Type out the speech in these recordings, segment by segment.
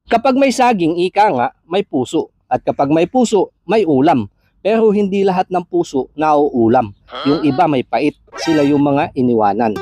Kapag may saging, ika nga, may puso. At kapag may puso, may ulam. Pero hindi lahat ng puso nauulam. Yung iba may pait. Sila yung mga iniwanan.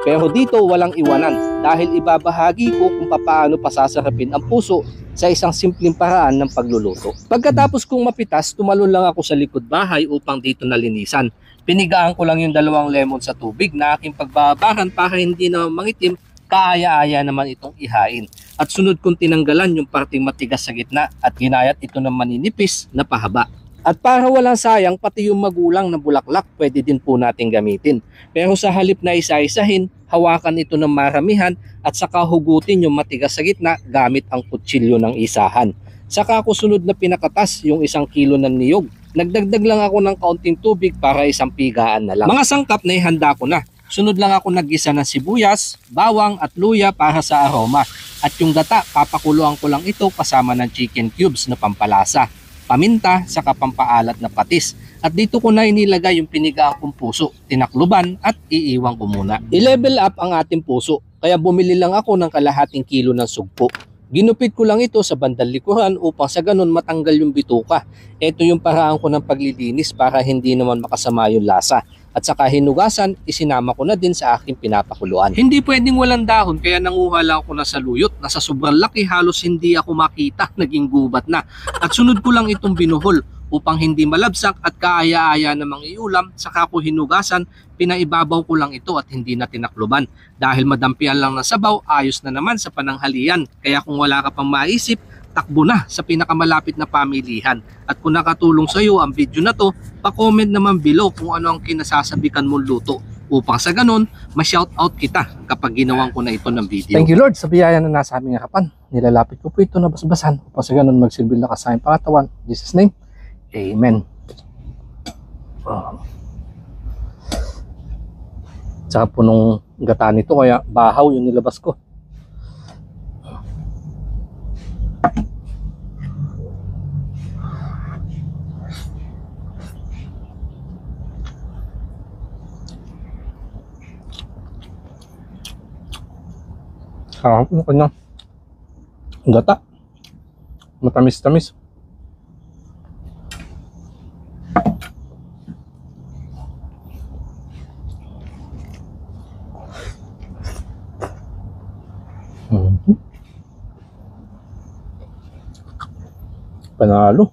Pero dito walang iwanan dahil ibabahagi ko kung paano pasasarapin ang puso sa isang simpleng paraan ng pagluluto. Pagkatapos kong mapitas, tumalon lang ako sa likod bahay upang dito nalinisan. Pinigaan ko lang yung 2 lemon sa tubig na aking pagbabaran para hindi na mangitim, kaaya-aya naman itong ihain. At sunod kong tinanggalan yung parting matigas sa gitna at ginayat ito ng maninipis na pahaba. At para walang sayang, pati yung magulang na bulaklak pwede din po natin gamitin. Pero sa halip na isa-isahin, hawakan ito ng maramihan at saka hugutin yung matigas sa gitna gamit ang kutsilyo ng isahan. Saka ako sunod na pinakatas yung 1 kilo ng niyog. Nagdagdag lang ako ng kaunting tubig para isang pigaan na lang. Mga sangkap na ihanda ko na. Sunod lang ako naggisa ng sibuyas, bawang at luya para sa aroma. At yung gata, papakuluan ko lang ito kasama ng chicken cubes na pampalasa, paminta, saka pampaalat na patis. At dito ko na inilagay yung pinigaan kong puso, tinakluban at iiwan ko muna. I-level up ang ating puso, kaya bumili lang ako ng kalahating kilo ng sugpo. Ginupit ko lang ito sa bandang likuran upang sa ganun matanggal yung bituka. Ito yung paraan ko ng paglilinis para hindi naman makasama yung lasa. At saka hinugasan, isinama ko na din sa aking pinapakuluan. Hindi pwedeng walang dahon kaya nanguha lang ako na sa luyot. Nasa sobrang laki halos hindi ako makita, naging gubat na. At sunod ko lang itong binuhol upang hindi malabsak at kaaya-aya namang iulam. Saka ko hinugasan, pinaibabaw ko lang ito at hindi na tinakluban. Dahil madampian lang ng sabaw, ayos na naman sa pananghalian. Kaya kung wala ka pang maisip, takbo na sa pinakamalapit na pamilihan. At kung nakatulong sa iyo ang video na to, pa-comment naman below kung ano ang kinasasabikan mong luto upang sa ganun, ma-shoutout kita kapag ginawan ko na ito ng video. Thank you Lord sa biyaya na nasa aming harapan. Nilalapit ko po ito na basbasan upang sa ganun magsilbi lakas sa aming pangatawan. In Jesus' name, Amen. Tsaka po nung gata nito kaya bahaw yung nilabas ko. Sarap ng kanyang gata. Matamis-tamis. Panalo.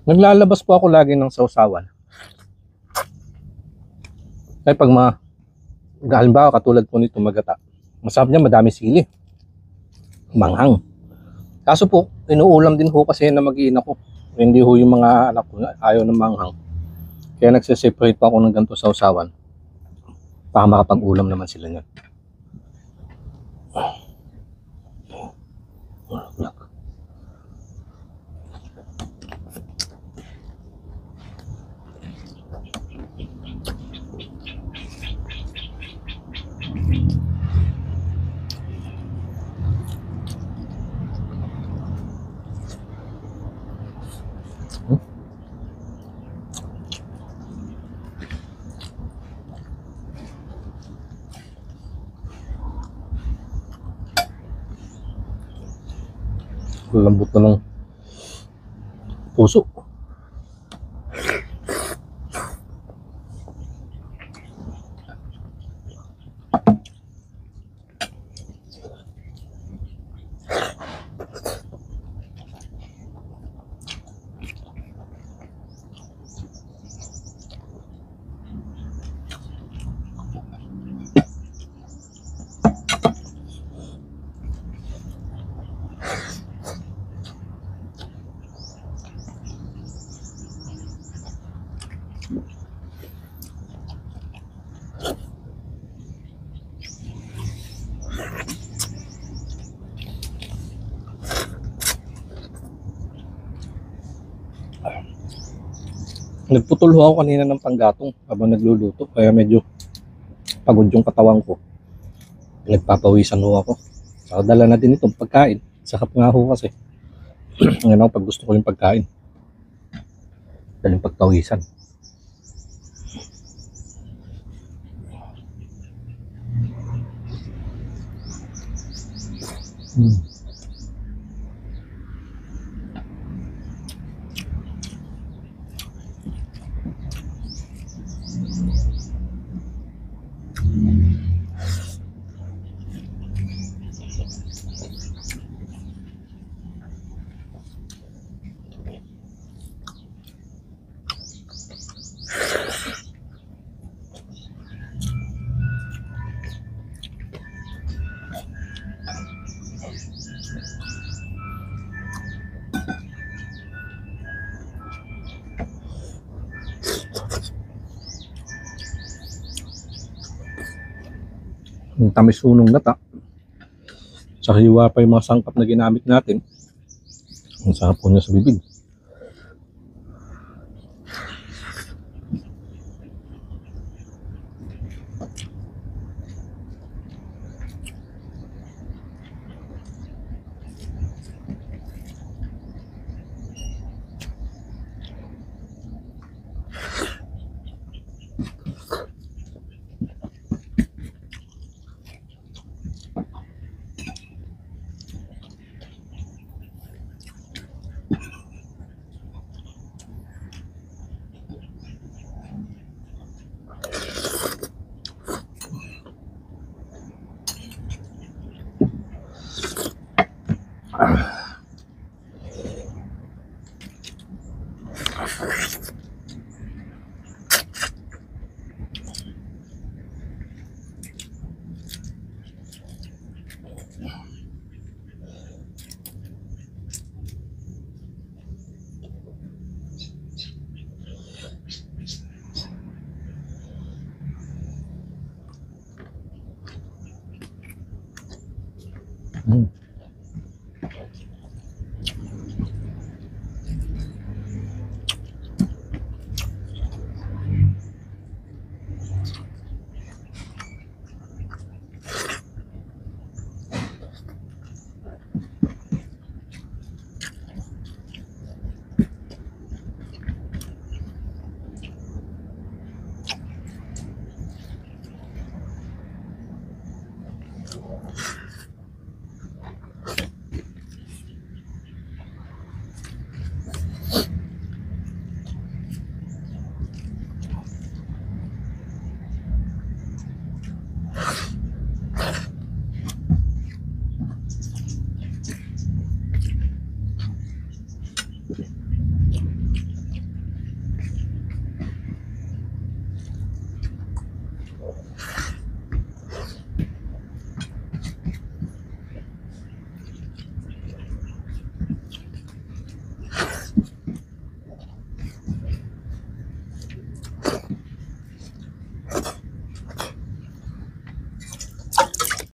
Naglalabas po ako lagi ng sausawan. Ay pag halimbawa katulad po nito magata, masarap niya, madami sili, manghang. Kaso po, inuulam din po kasi na mag-iina ko. Hindi ho yung mga anak ko ayaw ng manghang. Kaya nagsiseparate pa ako ng ganito sausawan para makapag-ulam naman sila niyan. Lambot na ng puso. Nagputol ho ako kanina ng panggatong habang nagluluto, kaya medyo pagod yung katawan ko. Nagpapawisan ho ako. So, dala na din itong pagkain. Sakap nga ho kasi. Ngayon ako pag gusto ko yung pagkain. Daling pagpawisan. Hmm. Yung tamis unong gata. Sa hiwa pa yung mga sangkap na ginamit natin. Ang sarap po niya sa bibig. Hmm.